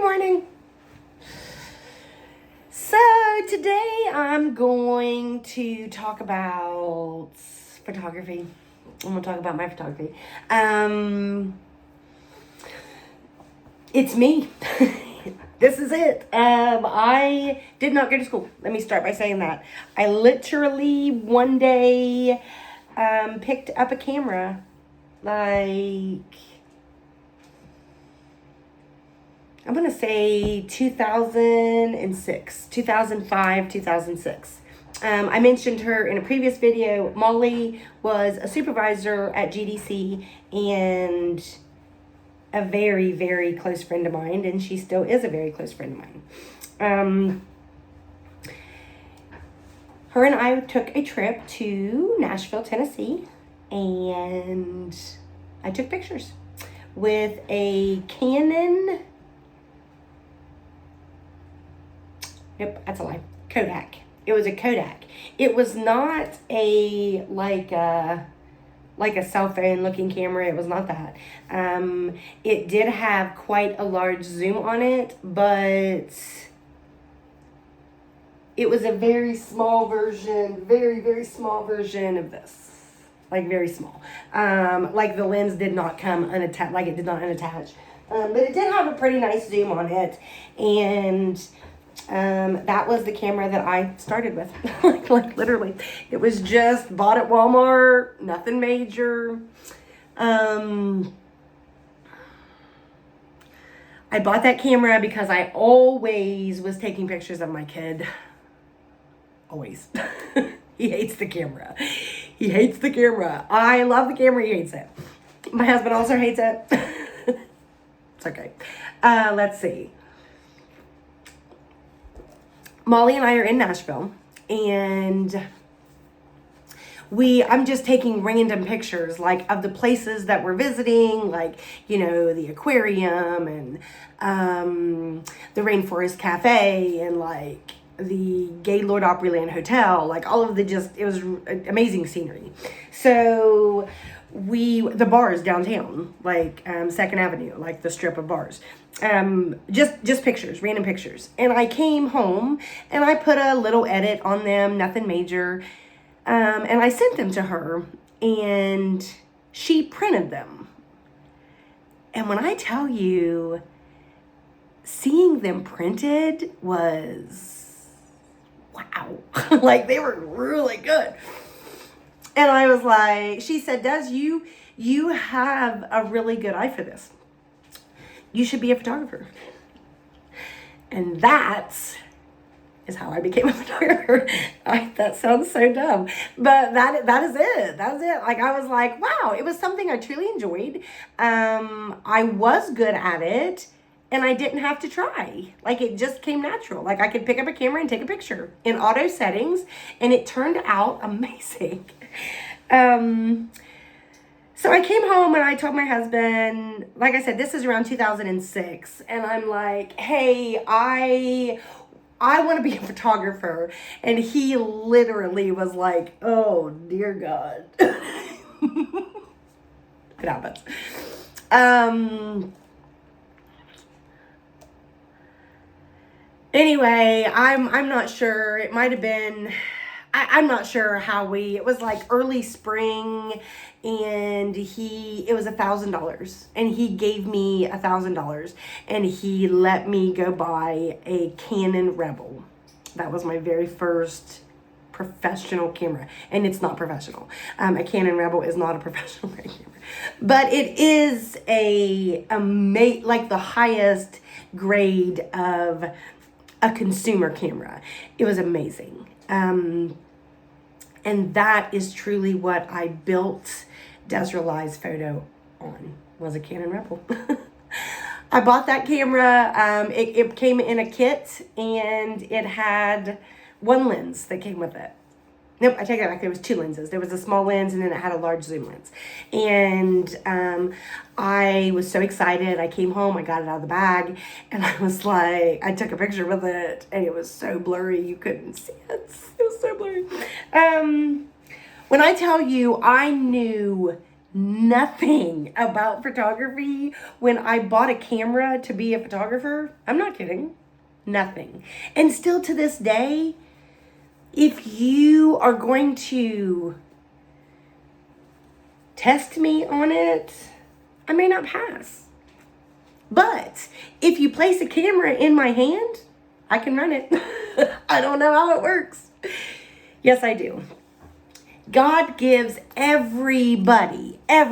morning. So today I'm going to talk about photography. I'm going to talk about my photography. It's me. This is it. I did not go to school. Let me start by saying that. I literally one day picked up a camera, like, I'm going to say 2006, 2005, 2006. I mentioned her in a previous video. Molly was a supervisor at GDC and a very, very close friend of mine, and she still is a very close friend of mine. Her and I took a trip to Nashville, Tennessee, and I took pictures with a Canon. Nope, that's a lie. Kodak. It was a Kodak. It was not a like a cell phone looking camera. It was not that. It did have quite a large zoom on it, but it was a very small version, very, very small version of this. Like very small. Like the lens did not come unattached, like it did not unattach. But it did have a pretty nice zoom on it. And that was the camera that I started with. like literally. It was just bought at Walmart, nothing major. I bought that camera because I always was taking pictures of my kid. Always. He hates the camera. He hates the camera. I love the camera. He hates it. My husband also hates it. It's okay. Let's see. Molly and I are in Nashville, and I'm just taking random pictures, like, of the places that we're visiting, like, you know, the aquarium and the Rainforest Cafe and, like, the Gaylord Opryland Hotel, like, all of it was amazing scenery. So the bars downtown, like 2nd Avenue, like the strip of bars. Just pictures, random pictures. And I came home and I put a little edit on them, nothing major. And I sent them to her and she printed them. And when I tell you, seeing them printed was wow. Like, they were really good. And I was like, she said, Des, you have a really good eye for this. You should be a photographer. And that is how I became a photographer. That sounds so dumb, but that is it. That was it. Like, I was like, wow, it was something I truly enjoyed. I was good at it, and I didn't have to try. Like, it just came natural. Like, I could pick up a camera and take a picture in auto settings, and it turned out amazing. So I came home and I told my husband, like I said, this is around 2006. And I'm like, hey, I want to be a photographer. And he literally was like, oh, dear God. It happens. Anyway, I'm not sure. It might have been, I'm not sure how it was like early spring, and it was $1,000, and he gave me $1,000, and he let me go buy a Canon Rebel. That was my very first professional camera, and it's not professional. A Canon Rebel is not a professional camera, but it is like the highest grade of a consumer camera. It was amazing. And that is truly what I built Desrealize Photo on, was a Canon Rebel. I bought that camera. It came in a kit, and it had one lens that came with it. Nope, I take that back. There was 2 lenses. There was a small lens, and then it had a large zoom lens. And I was so excited. I came home, I got it out of the bag, and I was like, I took a picture with it, and it was so blurry, you couldn't see it. It was so blurry. When I tell you, I knew nothing about photography when I bought a camera to be a photographer. I'm not kidding. Nothing. And still to this day, if you are going to test me on it, I may not pass. But if you place a camera in my hand, I can run it. I don't know how it works. Yes, I do. God gives everybody a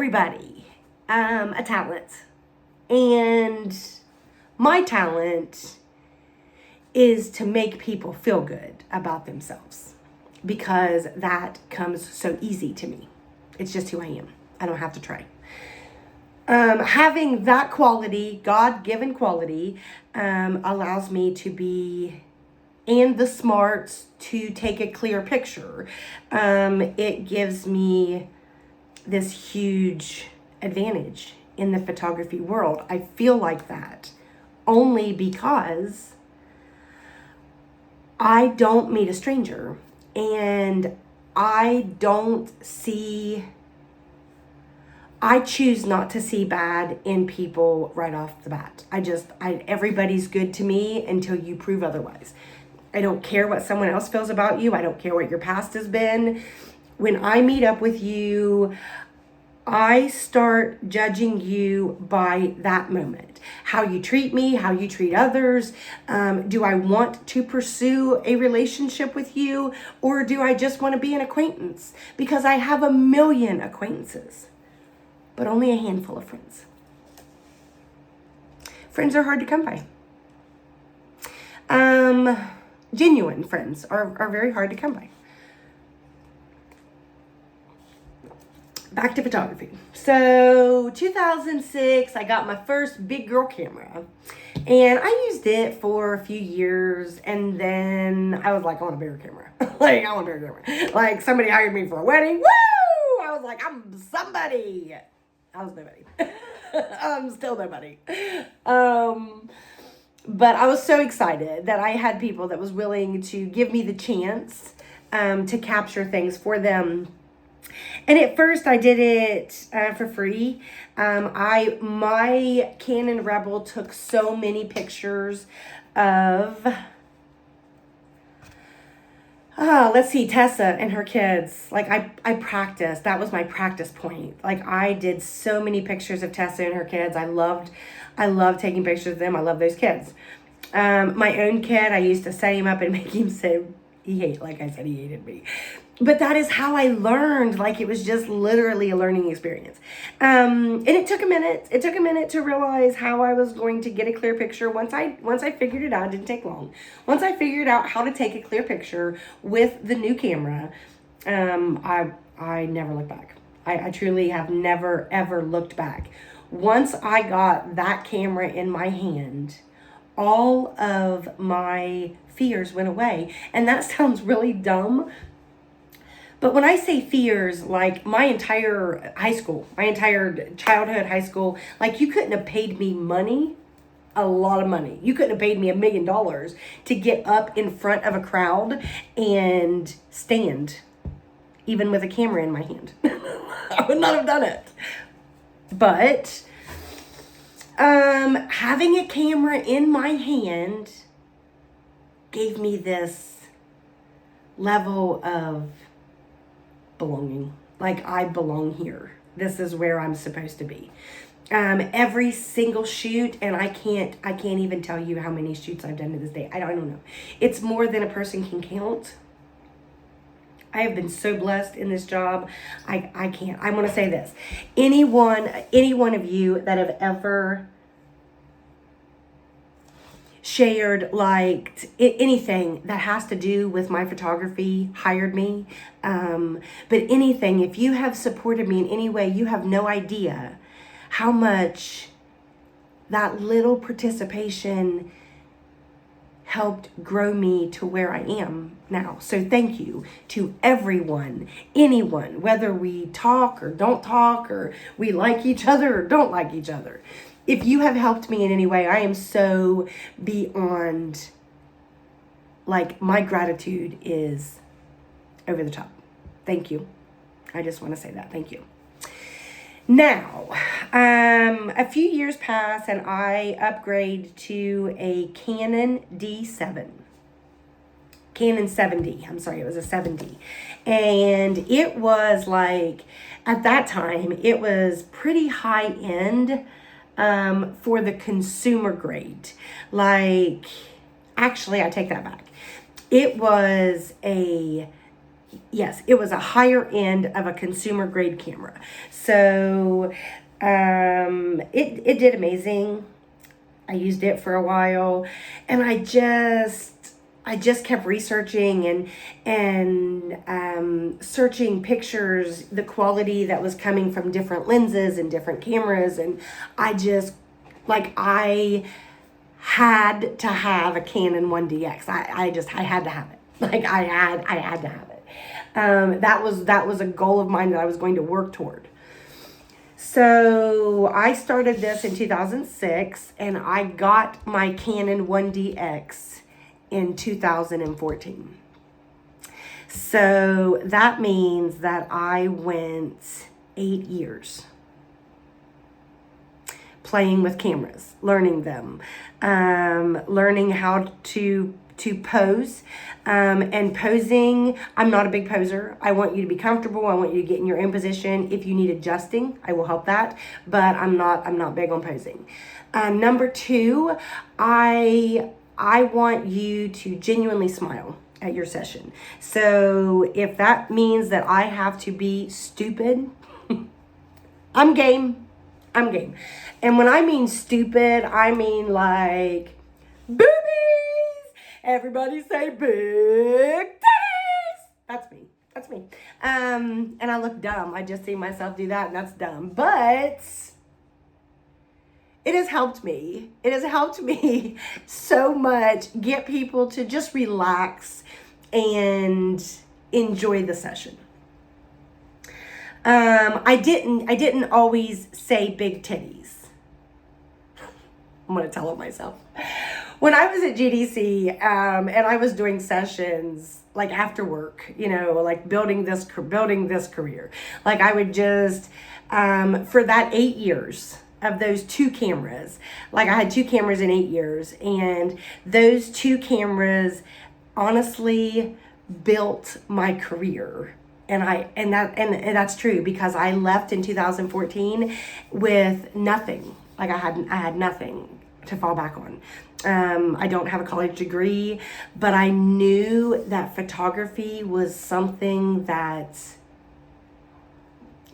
talent. And my talent is to make people feel good about themselves, because that comes so easy to me. It's just who I am. I don't have to try. Having that quality, God-given quality, allows me to be, and the smarts to take a clear picture. It gives me this huge advantage in the photography world. I feel like that only because I don't meet a stranger, and I choose not to see bad in people right off the bat. Everybody's good to me until you prove otherwise. I don't care what someone else feels about you. I don't care what your past has been. When I meet up with you, I start judging you by that moment. How you treat me, how you treat others. Do I want to pursue a relationship with you, or do I just want to be an acquaintance? Because I have a million acquaintances, but only a handful of friends. Friends are hard to come by. Genuine friends are very hard to come by. Back to photography. So 2006, I got my first big girl camera, and I used it for a few years, and then I was like, I want a bigger camera. I want a bigger camera. Like, somebody hired me for a wedding. Woo! I was like, I'm somebody. I was nobody. I'm still nobody. But I was so excited that I had people that was willing to give me the chance to capture things for them. And at first I did it for free. My Canon Rebel took so many pictures of, Tessa and her kids. Like, I practiced. That was my practice point. Like, I did so many pictures of Tessa and her kids. I loved taking pictures of them. I love those kids. My own kid, I used to set him up and make him say, he hated me. But that is how I learned. Like, it was just literally a learning experience. And it took a minute. It took a minute to realize how I was going to get a clear picture. Once I figured it out, it didn't take long. Once I figured out how to take a clear picture with the new camera, I never looked back. I truly have never, ever looked back. Once I got that camera in my hand, all of my fears went away. And that sounds really dumb, but when I say fears, like, my entire high school, my entire childhood high school, like, you couldn't have paid me money, a lot of money. You couldn't have paid me $1 million to get up in front of a crowd and stand, even with a camera in my hand. I would not have done it. But having a camera in my hand gave me this level of belonging. Like, I belong here. This is where I'm supposed to be. Every single shoot, and I can't even tell you how many shoots I've done to this day. I don't know. It's more than a person can count. I have been so blessed in this job. I can't. I want to say this. Any one of you that have ever shared, liked anything that has to do with my photography, hired me. But anything, if you have supported me in any way, you have no idea how much that little participation helped grow me to where I am now. So thank you to everyone, anyone, whether we talk or don't talk, or we like each other or don't like each other. If you have helped me in any way, I am so beyond, like, my gratitude is over the top. Thank you. I just want to say that. Thank you. Now, a few years pass and I upgrade to a Canon D7. Canon 7D. I'm sorry, it was a 7D. And it was like, at that time, it was pretty high end for the consumer grade. Like, actually, I take that back. It was a higher end of a consumer grade camera. So it did amazing. I used it for a while, and I just kept researching and searching pictures, the quality that was coming from different lenses and different cameras, and I had to have a Canon 1DX. I had to have it. Like I had to have it. That was a goal of mine that I was going to work toward. So I started this in 2006, and I got my Canon 1DX in 2014. So that means that I went 8 years playing with cameras, learning them, learning how to pose, and posing. I'm not a big poser. I want you to be comfortable. I want you to get in your own position. If you need adjusting, I will help that, but I'm not big on posing. Number two, I want you to genuinely smile at your session. So if that means that I have to be stupid, I'm game. And when I mean stupid, I mean like boobies. Everybody say big titties. That's me. And I look dumb. I just see myself do that, and that's dumb. But it has helped me. It has helped me so much get people to just relax and enjoy the session. I didn't always say big titties. I'm going to tell it myself. When I was at GDC, and I was doing sessions like after work, like building this career, like I would just, for that 8 years of those two cameras, like I had two cameras in 8 years, and those two cameras honestly built my career. And that's true, because I left in 2014 with nothing. Like I had nothing to fall back on. I don't have a college degree, but I knew that photography was something that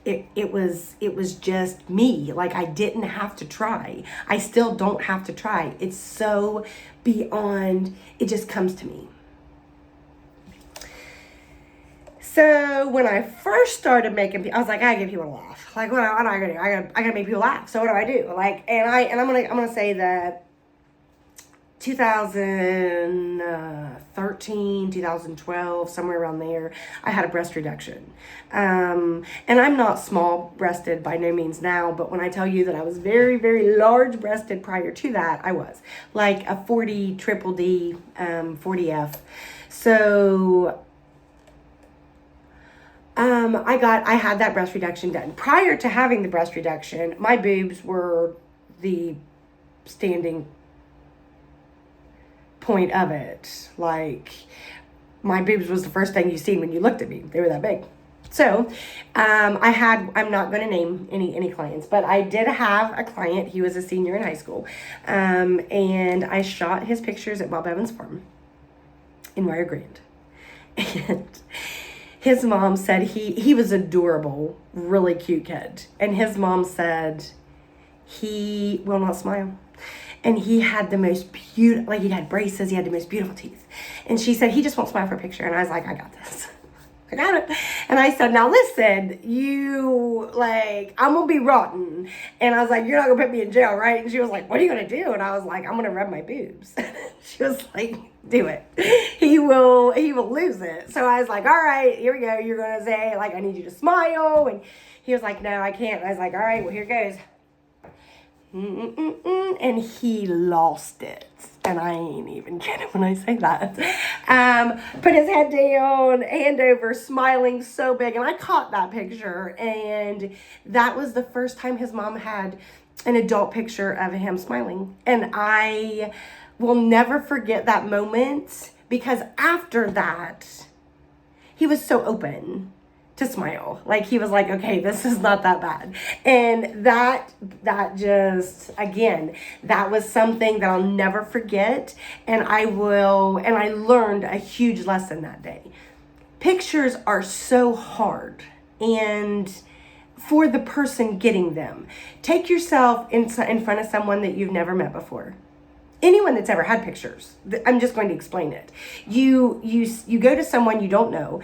it was just me. Like I didn't have to try. I still don't have to try. It's so beyond, it just comes to me. So when I first started making, I was like, I gotta get people to laugh. Like, what am I gonna do? I gotta make people laugh. So what do I do? Like, and I'm gonna say that 2013, 2012, somewhere around there, I had a breast reduction. And I'm not small breasted by no means now, but when I tell you that I was very, very large breasted prior to that, I was like a 40 triple D, 40F. So I had that breast reduction done. Prior to having the breast reduction, my boobs were the standing point of it. Like, my boobs was the first thing you seen when you looked at me. They were that big. So, I'm not going to name any clients, but I did have a client. He was a senior in high school. And I shot his pictures at Bob Evans Farm in Rio Grande. And his mom said he was adorable, really cute kid. And his mom said he will not smile. And he had the most beautiful, like he had braces, he had the most beautiful teeth. And she said, he just won't smile for a picture. And I was like, I got this. I got it. And I said, now listen, I'm going to be rotten. And I was like, you're not going to put me in jail, right? And she was like, what are you going to do? And I was like, I'm going to rub my boobs. She was like, do it. He will lose it. So I was like, all right, here we go. You're going to say, like, I need you to smile. And he was like, no, I can't. And I was like, all right, well, here goes. And he lost it. and I ain't even kidding when I say that. Put his head down, hand over, smiling so big. And I caught that picture. And that was the first time his mom had an adult picture of him smiling. And I will never forget that moment, because after that, he was so open to smile. Like, he was like, okay, this is not that bad. And that just, again, that was something that I'll never forget. And I learned a huge lesson that day. Pictures are so hard, and for the person getting them, take yourself in front of someone that you've never met before. Anyone that's ever had pictures, I'm just going to explain it. You go to someone you don't know.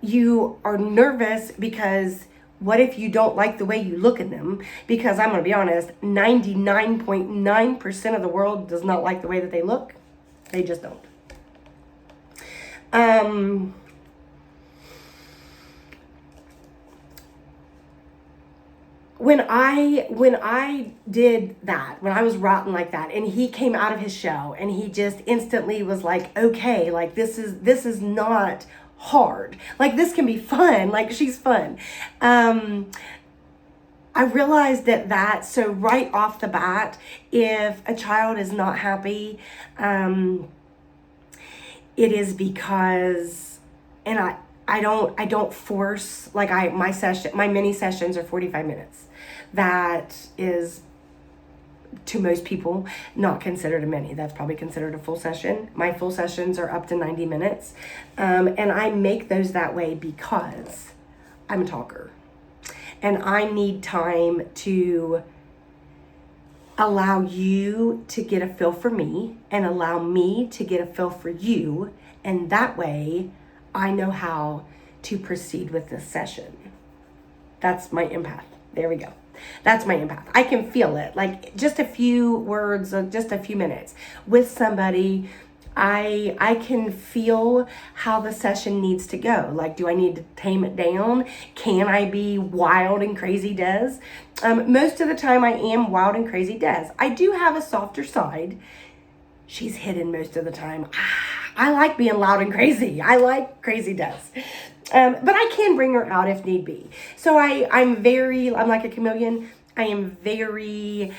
You are nervous because what if you don't like the way you look in them? Because I'm going to be honest, 99.9% of the world does not like the way that they look. They just don't. When I did that, when I was rotten like that, and he came out of his shell, and he just instantly was like, okay, like this is not hard. Like, this can be fun. Like, she's fun. I realized that so right off the bat, if a child is not happy, it is because, and I don't force, like, my mini sessions are 45 minutes. That is, to most people, not considered a mini. That's probably considered a full session. My full sessions are up to 90 minutes. And I make those that way because I'm a talker. And I need time to allow you to get a feel for me and allow me to get a feel for you. And that way, I know how to proceed with this session. That's my empath. There we go. That's my empath. I can feel it. Like, just a few words, just a few minutes with somebody, I can feel how the session needs to go. Like, do I need to tame it down? Can I be wild and crazy Des? Most of the time I am wild and crazy Des. I do have a softer side. She's hidden most of the time. I like being loud and crazy. I like crazy Des. But I can bring her out if need be. So I'm like a chameleon. I am very,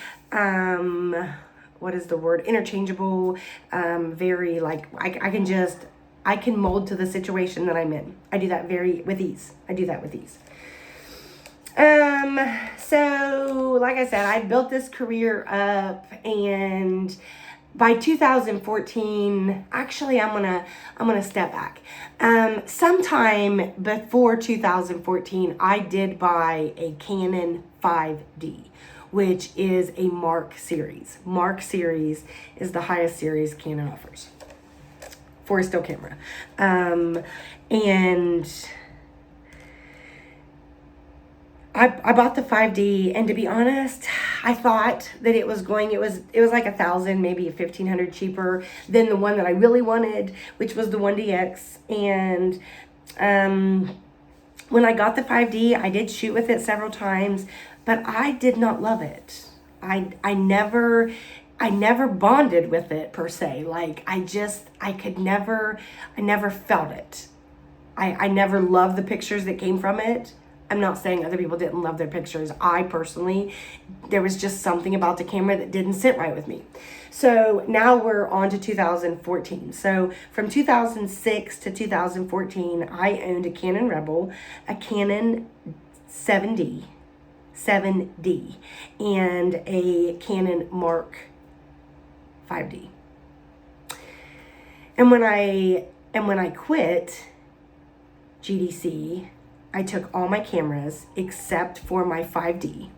what is the word? Interchangeable. Very, like, I can mold to the situation that I'm in. I do that with ease. So like I said, I built this career up, and by 2014, actually, I'm gonna step back. Sometime before 2014, I did buy a Canon 5D, which is a Mark series. Mark series is the highest series Canon offers for a still camera, and I bought the 5D, and to be honest, I thought that it was like $1,000, maybe $1,500 cheaper than the one that I really wanted, which was the 1DX. And when I got the 5D, I did shoot with it several times, but I did not love it. I never bonded with it per se. Like, I never felt it. I never loved the pictures that came from it. I'm not saying other people didn't love their pictures. I personally, there was just something about the camera that didn't sit right with me. So now we're on to 2014. So from 2006 to 2014, I owned a Canon Rebel, a Canon 7D, and a Canon Mark 5D. And when I quit GDC, I took all my cameras except for my 5D,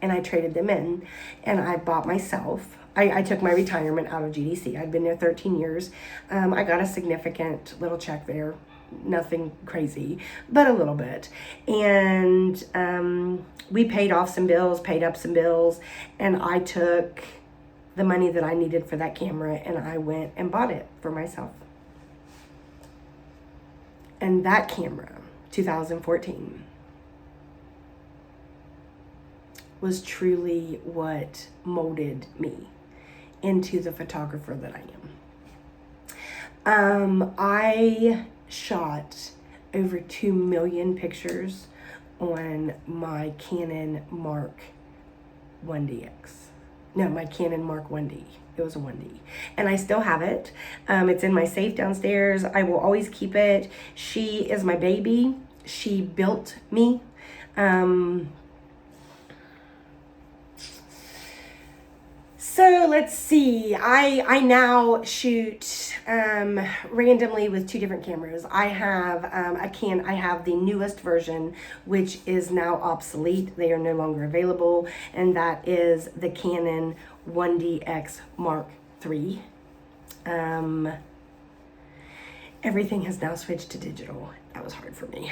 and I traded them in, and I bought myself. I took my retirement out of GDC. I'd been there 13 years. I got a significant little check there. Nothing crazy, but a little bit. And we paid up some bills, and I took the money that I needed for that camera, and I went and bought it for myself. And that camera, 2014, was truly what molded me into the photographer that I am. I shot over 2 million pictures on my Canon Mark 1DX. No, my Canon Mark 1D. It was a 1D. And I still have it. It's in my safe downstairs. I will always keep it. She is my baby. She built me. So let's see. I now shoot randomly with 2 different cameras. I have I have the newest version, which is now obsolete. They are no longer available, and that is the Canon 1DX Mark III. Everything has now switched to digital. That was hard for me.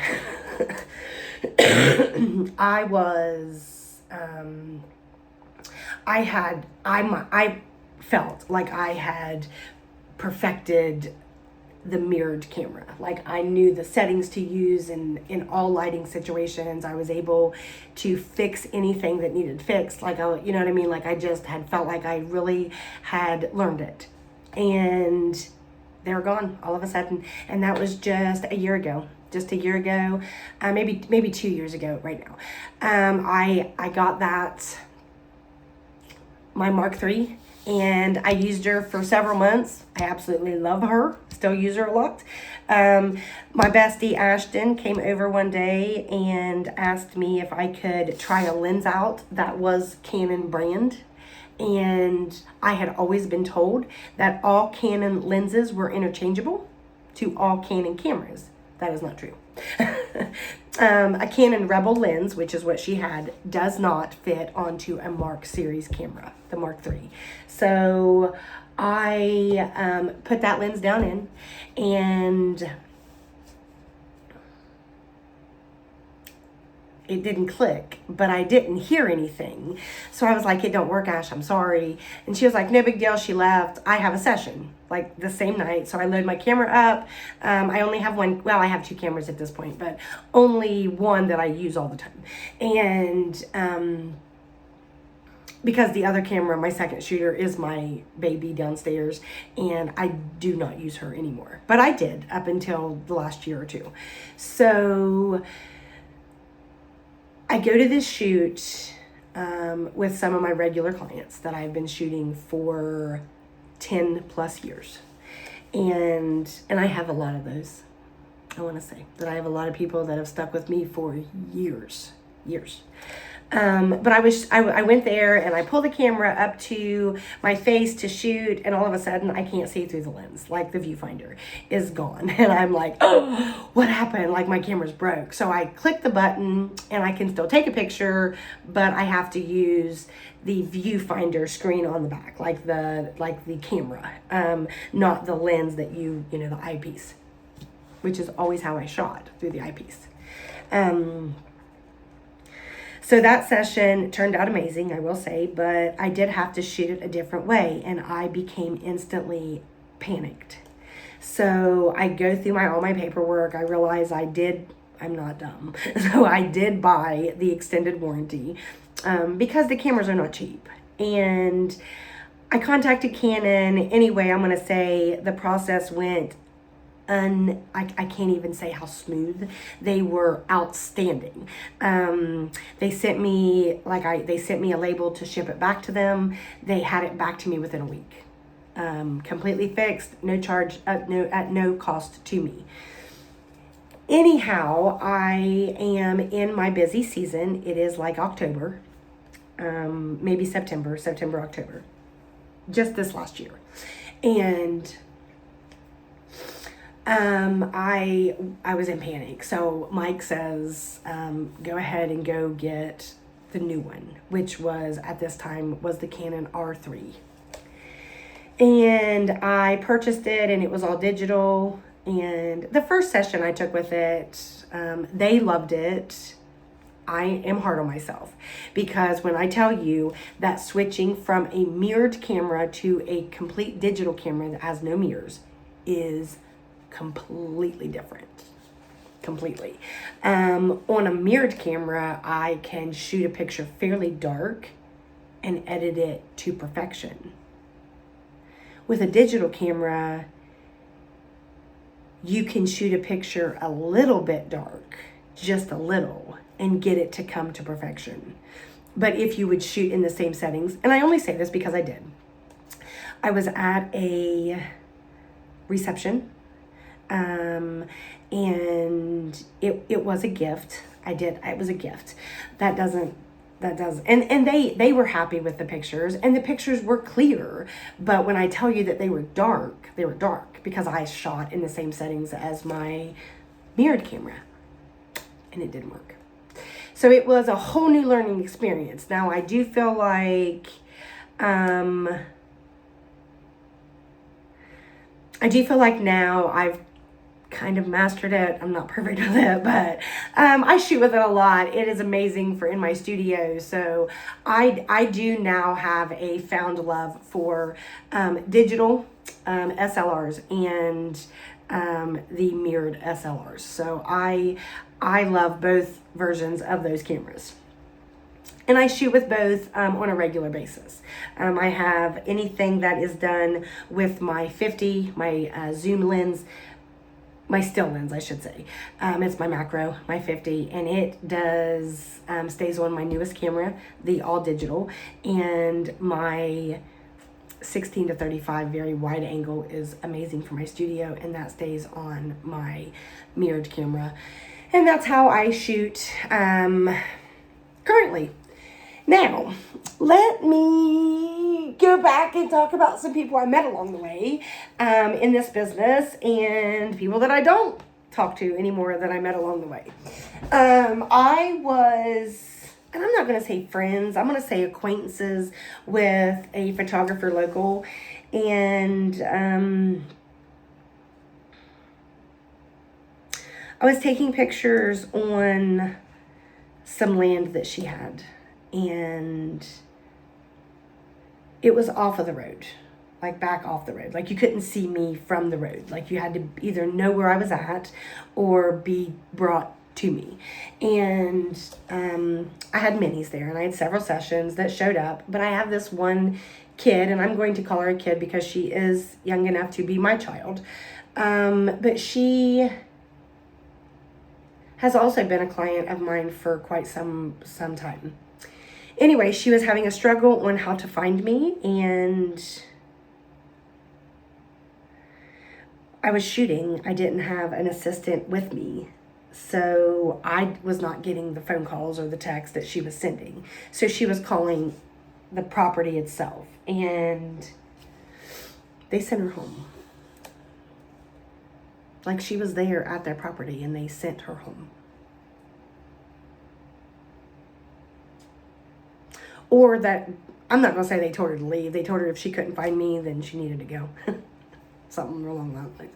I felt like I had perfected the mirrored camera. Like I knew the settings to use in all lighting situations. I was able to fix anything that needed fixed. Like, you know what I mean? Like I just had felt like I really had learned it. And they were gone all of a sudden. And that was just a year ago. Maybe 2 years ago right now. I got my Mark III, and I used her for several months. I absolutely love her. Still use her a lot. My bestie Ashton came over one day and asked me if I could try a lens out that was Canon brand. And I had always been told that all Canon lenses were interchangeable to all Canon cameras. That is not true. A Canon Rebel lens, which is what she had, does not fit onto a Mark series camera, the Mark III. So I put that lens down in, and it didn't click, but I didn't hear anything. So I was like, it don't work, Ash, I'm sorry. And she was like, no big deal. She left. I have a session like the same night. So I load my camera up. I only have one. Well, I have 2 cameras at this point, but only one that I use all the time. And because the other camera, my second shooter, is my baby downstairs, and I do not use her anymore. But I did up until the last year or 2. So I go to this shoot with some of my regular clients that I've been shooting for 10 plus years. And I have a lot of those. I want to say that I have a lot of people that have stuck with me for years. But I went there and I pulled the camera up to my face to shoot, and all of a sudden I can't see through the lens. Like the viewfinder is gone. And I'm like, oh, what happened? Like my camera's broke. So I click the button and I can still take a picture, but I have to use the viewfinder screen on the back, like the camera, not the lens that the eyepiece, which is always how I shot, through the eyepiece. So that session turned out amazing, I will say, but I did have to shoot it a different way, and I became instantly panicked. So I go through all my paperwork. I realize I'm not dumb. So I did buy the extended warranty because the cameras are not cheap. And I contacted Canon. Anyway, I'm going to say the process went I can't even say how smooth. They were outstanding. They sent me a label to ship it back to them. They had it back to me within a week. Completely fixed, no charge, at no cost to me. Anyhow, I am in my busy season. It is like October, maybe September, October, just this last year. And I was in panic. So Mike says, go ahead and go get the new one, which was at this time was the Canon R3. And I purchased it, and it was all digital. And the first session I took with it, they loved it. I am hard on myself because when I tell you that switching from a mirrored camera to a complete digital camera that has no mirrors is completely different. Completely. On a mirrored camera, I can shoot a picture fairly dark and edit it to perfection. With a digital camera, you can shoot a picture a little bit dark, just a little, and get it to come to perfection. But if you would shoot in the same settings, and I only say this because I did. I was at a reception, and it was a gift. It was a gift. And they were happy with the pictures, and the pictures were clear. But when I tell you that they were dark because I shot in the same settings as my mirrored camera, and it didn't work. So it was a whole new learning experience. Now I do feel like, now I've kind of mastered it. I'm not perfect with it, but I shoot with it a lot. It is amazing for in my studio. So I do now have a found love for digital SLRs and the mirrored SLRs. So I love both versions of those cameras. And I shoot with both on a regular basis. I have anything that is done with my 50, my zoom lens, my still lens, I should say. It's my macro, my 50, and it does stays on my newest camera, the all digital, and my 16 to 35 very wide angle is amazing for my studio, and that stays on my mirrored camera. And that's how I shoot currently. Now, let me go back and talk about some people I met along the way in this business, and people that I don't talk to anymore that I met along the way. I was, and I'm not going to say friends, I'm going to say acquaintances with a photographer local, and I was taking pictures on some land that she had. And it was off of the road, like back off the road. Like you couldn't see me from the road. Like you had to either know where I was at or be brought to me. And I had minis there, and I had several sessions that showed up. But I have this one kid, and I'm going to call her a kid because she is young enough to be my child. But she has also been a client of mine for quite some time. Anyway, she was having a struggle on how to find me, and I was shooting. I didn't have an assistant with me, so I was not getting the phone calls or the text that she was sending. So she was calling the property itself, and they sent her home. Like she was there at their property, and they sent her home. Or that, I'm not going to say they told her to leave. They told her if she couldn't find me, then she needed to go. Something along that line.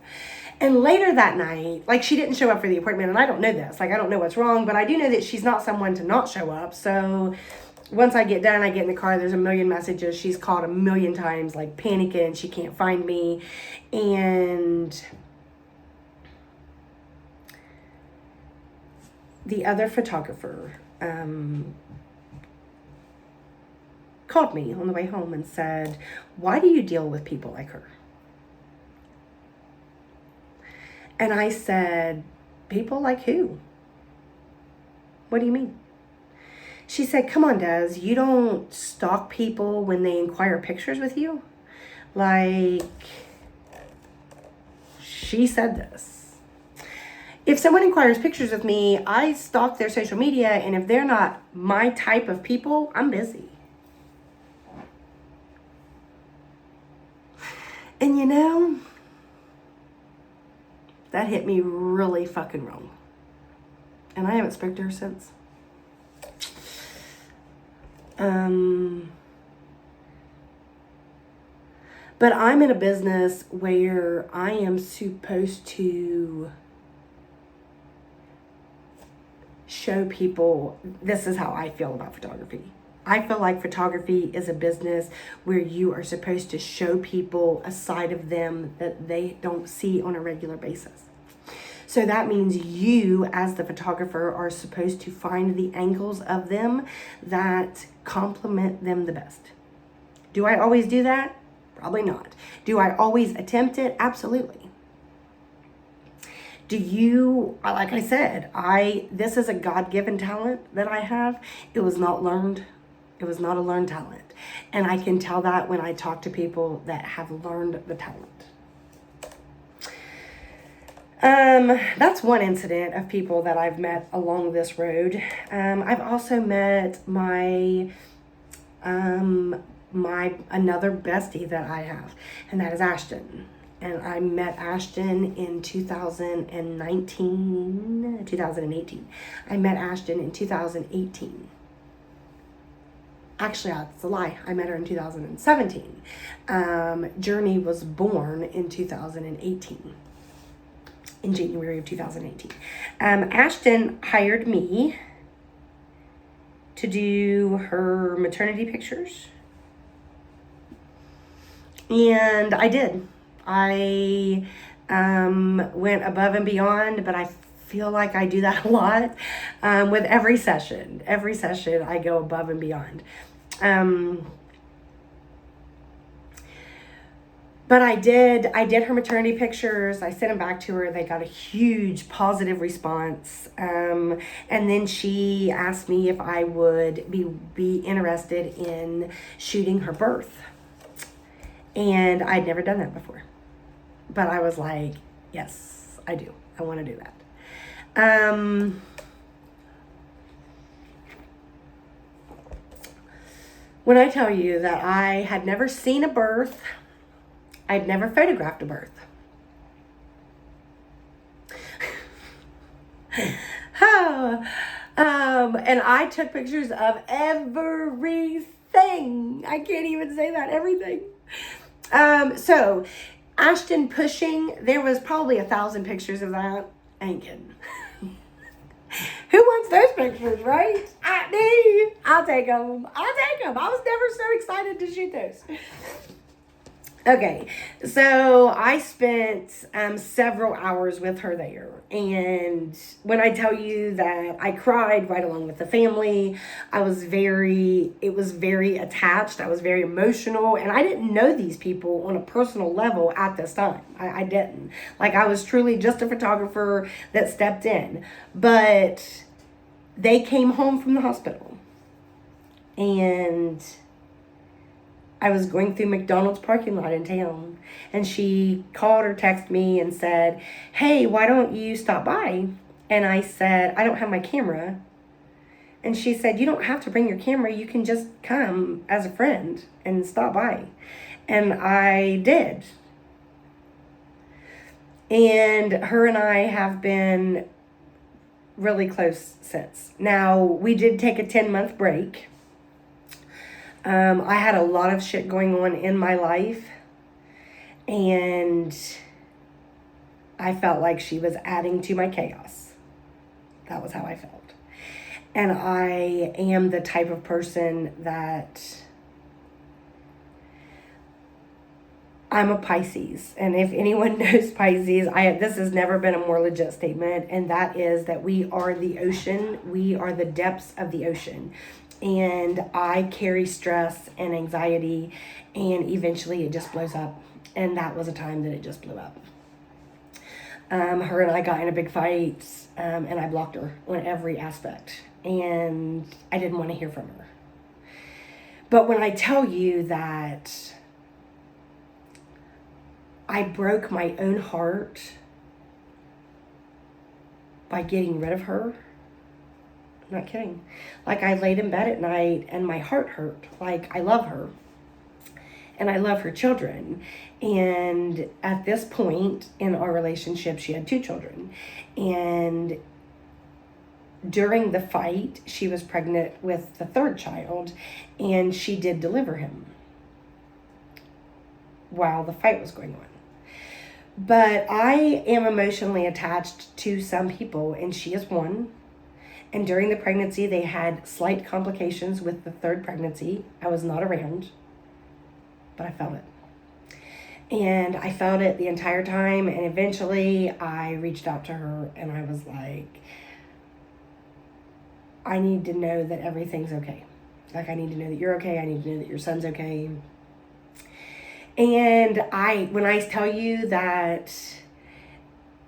And later that night, like she didn't show up for the appointment, and I don't know this. Like I don't know what's wrong, but I do know that she's not someone to not show up. So once I get done, I get in the car, there's a million messages. She's called a million times, like panicking. She can't find me. And the other photographer called me on the way home and said, "Why do you deal with people like her?" And I said, "People like who? What do you mean?" She said, "Come on, Des, you don't stalk people when they inquire pictures with you?" Like, she said this. If someone inquires pictures with me, I stalk their social media, and if they're not my type of people, I'm busy. And you know, that hit me really fucking wrong. And I haven't spoken to her since. But I'm in a business where I am supposed to show people, this is how I feel about photography. I feel like photography is a business where you are supposed to show people a side of them that they don't see on a regular basis. So that means you, as the photographer, are supposed to find the angles of them that complement them the best. Do I always do that? Probably not. Do I always attempt it? Absolutely. Do you, like I said, this is a God-given talent that I have. It was not learned. It was not a learned talent. And I can tell that when I talk to people that have learned the talent. That's one incident of people that I've met along this road. I've also met my another bestie that I have, and that is Ashton. And I met Ashton in 2018. I met Ashton in 2018. Actually, that's a lie. I met her in 2017. Journey was born in 2018. In January of 2018. Ashton hired me to do her maternity pictures. And I did. I went above and beyond, but I feel like I do that a lot with every session. Every session I go above and beyond. But I did her maternity pictures. I sent them back to her. They got a huge positive response. And then she asked me if I would be interested in shooting her birth. And I'd never done that before. But I was like, yes, I do. I want to do that. When I tell you that I had never seen a birth, I'd never photographed a birth. And I took pictures of everything. I can't even say that, everything. So Ashton pushing, there was probably 1,000 pictures of that. I ain't kidding. Who wants those pictures, right? Me. I'll take them. I was never so excited to shoot those. Okay, so I spent several hours with her there. And when I tell you that I cried right along with the family, it was very attached. I was very emotional. And I didn't know these people on a personal level at this time. I didn't. Like, I was truly just a photographer that stepped in. But they came home from the hospital. And I was going through McDonald's parking lot in town, and she called or texted me and said, hey, why don't you stop by? And I said, I don't have my camera. And she said, you don't have to bring your camera. You can just come as a friend and stop by. And I did. And her and I have been really close since. Now, we did take a 10-month break. I had a lot of shit going on in my life, and I felt like she was adding to my chaos. That was how I felt. And I am the type of person that I'm a Pisces. And if anyone knows Pisces, this has never been a more legit statement, and that is that we are the ocean. We are the depths of the ocean. And I carry stress and anxiety, and eventually it just blows up. And that was a time that it just blew up. Her and I got in a big fight, and I blocked her on every aspect. And I didn't want to hear from her. But when I tell you that I broke my own heart by getting rid of her, I'm not kidding. Like, I laid in bed at night and my heart hurt. Like, I love her. And I love her children. And at this point in our relationship, she had 2 children. And during the fight, she was pregnant with the 3rd child. And she did deliver him while the fight was going on. But I am emotionally attached to some people, and she is one. And during the pregnancy, they had slight complications with the 3rd pregnancy. I was not around, but I felt it. And I felt it the entire time. And eventually I reached out to her and I was like, I need to know that everything's okay. Like, I need to know that you're okay. I need to know that your son's okay. And when I tell you that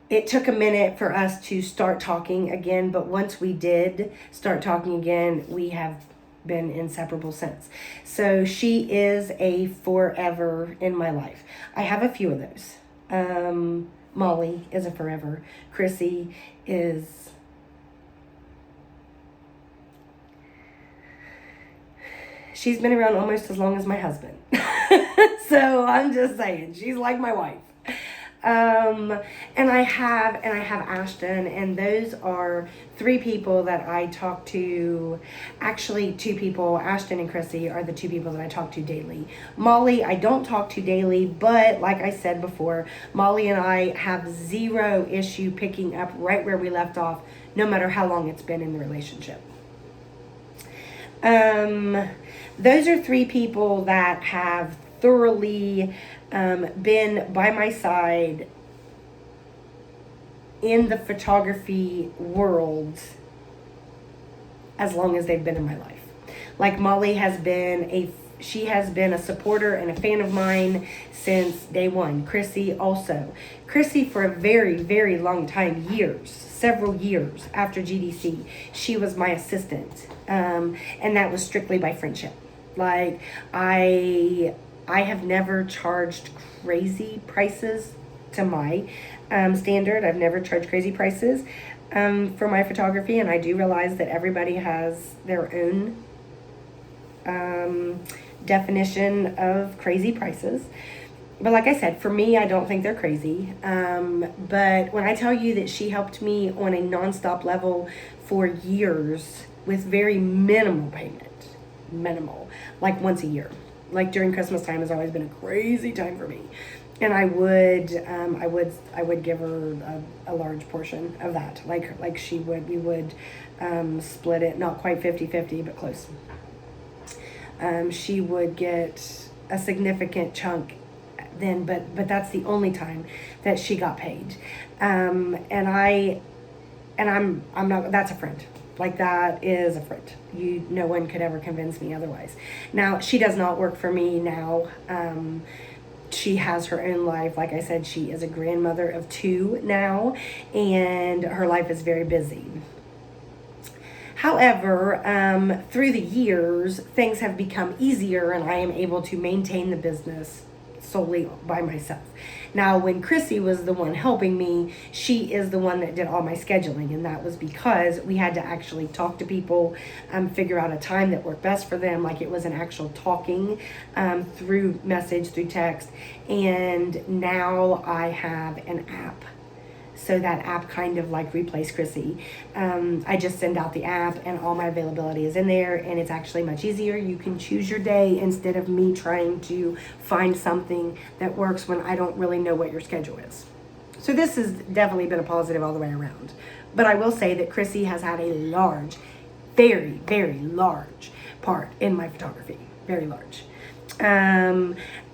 it took a minute for us to start talking again, but once we did start talking again, we have been inseparable since. So she is a forever in my life. I have a few of those. Molly is a forever. Chrissy is... she's been around almost as long as my husband. So I'm just saying, she's like my wife. And I have Ashton, and those are three people that I talk to. Actually, two people, Ashton and Chrissy, are the two people that I talk to daily. Molly, I don't talk to daily, but like I said before, Molly and I have zero issue picking up right where we left off, no matter how long it's been in the relationship. Those are three people that have thoroughly been by my side in the photography world as long as they've been in my life. Like Molly has been she has been a supporter and a fan of mine since day one. Chrissy also. Chrissy, for a very, very long time, several years after GDC, she was my assistant. And that was strictly by friendship. Like, I have never charged crazy prices to my standard. I've never charged crazy prices for my photography, and I do realize that everybody has their own definition of crazy prices. But like I said, for me, I don't think they're crazy. But when I tell you that she helped me on a nonstop level for years with very minimal payment, like once a year. Like during Christmas time has always been a crazy time for me. And I would give her a large portion of that. Like we would split it, not quite 50-50, but close. She would get a significant chunk then, but that's the only time that she got paid. And I'm not, that's a friend. Like, that is a friend. No one could ever convince me otherwise. Now, she does not work for me now. She has her own life. Like I said, she is a grandmother of 2 now, and her life is very busy. However, through the years, things have become easier, and I am able to maintain the business solely by myself. Now, when Chrissy was the one helping me, she is the one that did all my scheduling, and that was because we had to actually talk to people, figure out a time that worked best for them. Like, it was an actual talking through message, through text, and now I have an app. So that app kind of like replaced Chrissy. I just send out the app and all my availability is in there, and it's actually much easier. You can choose your day instead of me trying to find something that works when I don't really know what your schedule is. So this has definitely been a positive all the way around. But I will say that Chrissy has had a large, very, very large part in my photography. Very large.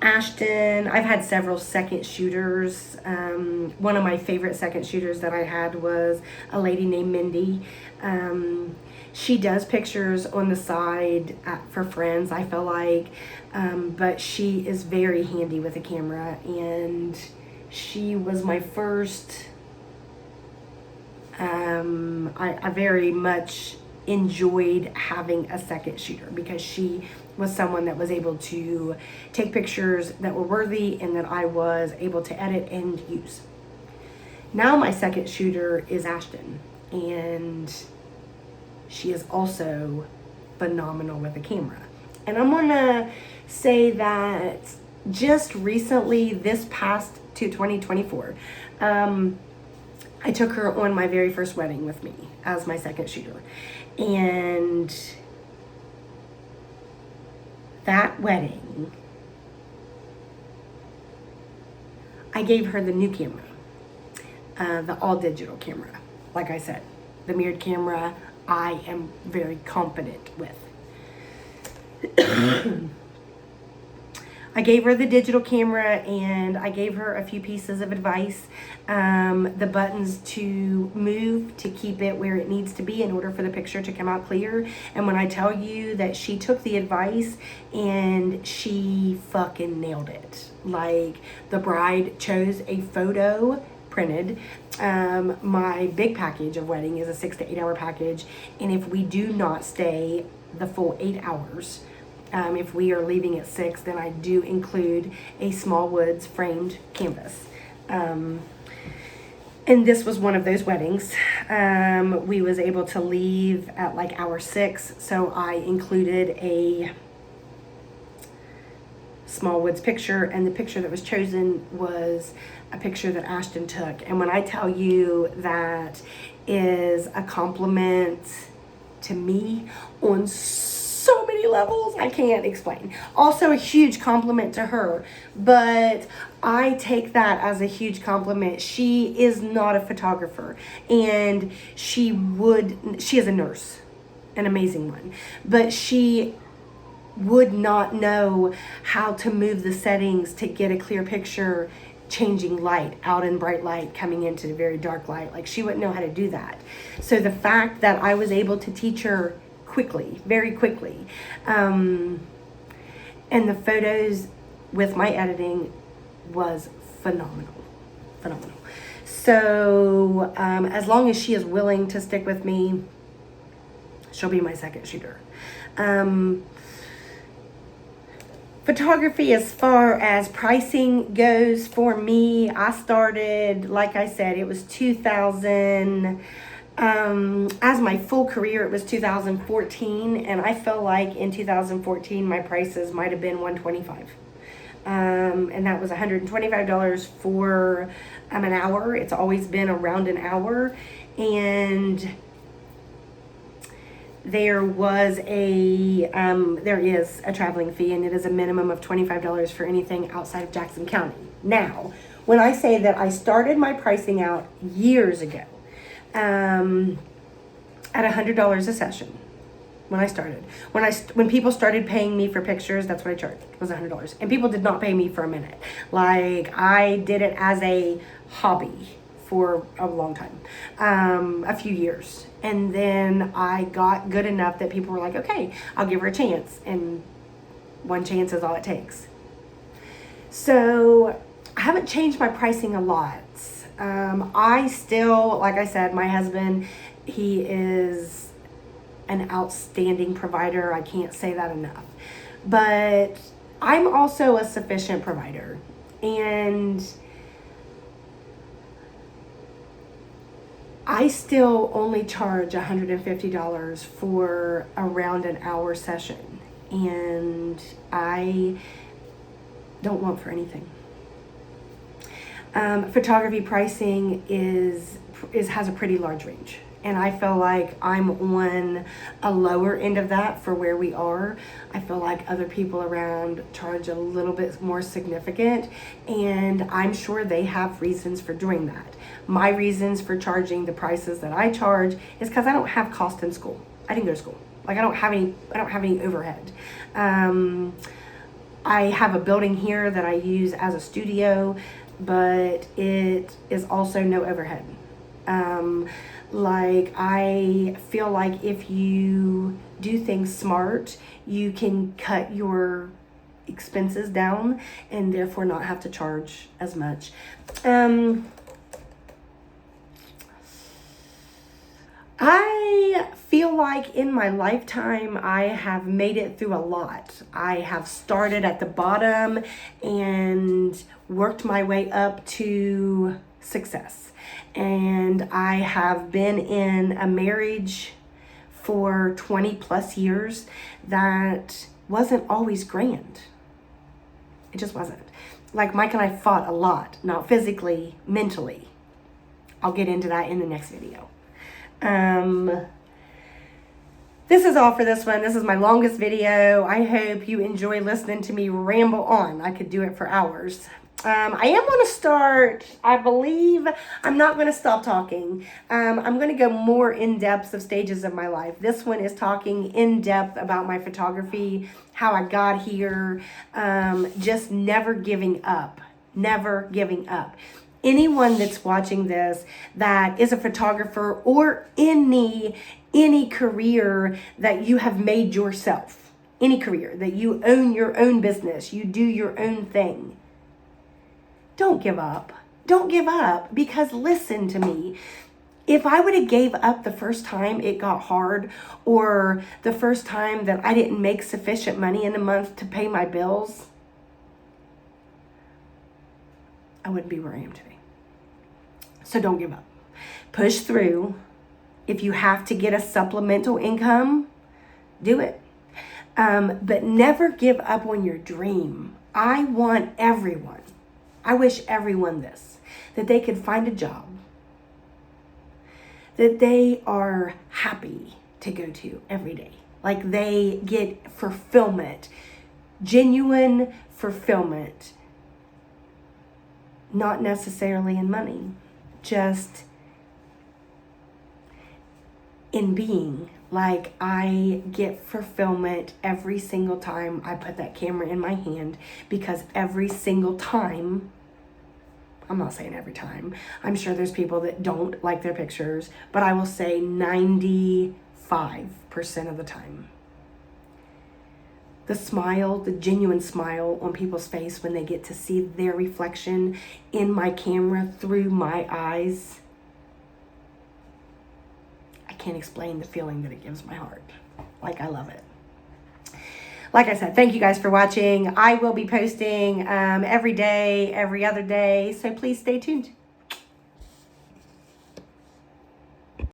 Ashton, I've had several second shooters. One of my favorite second shooters that I had was a lady named Mindy. She does pictures on the side for friends, I feel like, but she is very handy with a camera, and she was my first. I very much enjoyed having a second shooter because she was someone that was able to take pictures that were worthy and that I was able to edit and use. Now my second shooter is Ashton, and she is also phenomenal with a camera. And I'm gonna say that just recently, this past to 2024, I took her on my very first wedding with me as my second shooter. And that wedding, I gave her the new camera, the all digital camera. Like I said, the mirrored camera, I am very confident with. I I gave her the digital camera, and I gave her a few pieces of advice. The buttons to move to keep it where it needs to be in order for the picture to come out clear. And when I tell you that she took the advice and she fucking nailed it. Like, the bride chose a photo printed. My big package of wedding is a 6 to 8 hour package, and if we do not stay the full 8 hours, if we are leaving at 6, then I do include a Small Woods framed canvas. And this was one of those weddings. We was able to leave at like hour 6, so I included a Small Woods picture, and the picture that was chosen was a picture that Ashton took. And when I tell you that is a compliment to me on so many levels, I can't explain. Also a huge compliment to her, but I take that as a huge compliment. She is not a photographer, and she is a nurse, an amazing one, but she would not know how to move the settings to get a clear picture, changing light out in bright light, coming into very dark light. Like, she wouldn't know how to do that. So the fact that I was able to teach her quickly, very quickly, and the photos with my editing was phenomenal. So as long as she is willing to stick with me, she'll be my second shooter. Photography, as far as pricing goes, for me, I started, like I said, it was 2000. As my full career, it was 2014, and I feel like in 2014 my prices might have been $125, and that was $125 for an hour. It's always been around an hour, and there is a traveling fee, and it is a minimum of $25 for anything outside of Jackson County. Now, when I say that I started my pricing out years ago, at $100 a session. When I started, when people started paying me for pictures, that's what I charged, was $100. And people did not pay me for a minute. Like, I did it as a hobby for a long time, a few years. And then I got good enough that people were like, okay, I'll give her a chance. And one chance is all it takes. So I haven't changed my pricing a lot. I still, like I said, my husband, he is an outstanding provider. I can't say that enough. But I'm also a sufficient provider. And I still only charge $150 for around an hour session. And I don't want for anything. Photography pricing has a pretty large range, and I feel like I'm on a lower end of that for where we are. I feel like other people around charge a little bit more significant, and I'm sure they have reasons for doing that. My reasons for charging the prices that I charge is because I don't have cost in school. I didn't go to school. Like, I don't have any overhead. I have a building here that I use as a studio, but it is also no overhead. Like, I feel like if you do things smart, you can cut your expenses down and therefore not have to charge as much. I feel like in my lifetime, I have made it through a lot. I have started at the bottom and worked my way up to success. And I have been in a marriage for 20 plus years that wasn't always grand. It just wasn't. Like, Mike and I fought a lot, not physically, mentally. I'll get into that in the next video. This is all for this one. This is my longest video. I hope you enjoy listening to me ramble on. I could do it for hours. I am going to start, I believe, I'm not going to stop talking. I'm going to go more in depth of stages of my life. This one is talking in depth about my photography, how I got here, just never giving up. Never giving up. Anyone that's watching this that is a photographer or any career that you have made yourself, any career that you own your own business, you do your own thing. Don't give up. Don't give up, because listen to me. If I would have gave up the first time it got hard, or the first time that I didn't make sufficient money in a month to pay my bills, I wouldn't be where I am today. So don't give up. Push through. If you have to get a supplemental income, do it. But never give up on your dream. I wish everyone this, that they could find a job that they are happy to go to every day. Like they get fulfillment, genuine fulfillment, not necessarily in money, just in being. Like I get fulfillment every single time I put that camera in my hand, because every single time, I'm not saying every time, I'm sure there's people that don't like their pictures, but I will say 95% of the time, the smile, the genuine smile on people's face when they get to see their reflection in my camera through my eyes, I can't explain the feeling that it gives my heart. Like, I love it. Like I said, thank you guys for watching. I will be posting every day, every other day, so please stay tuned.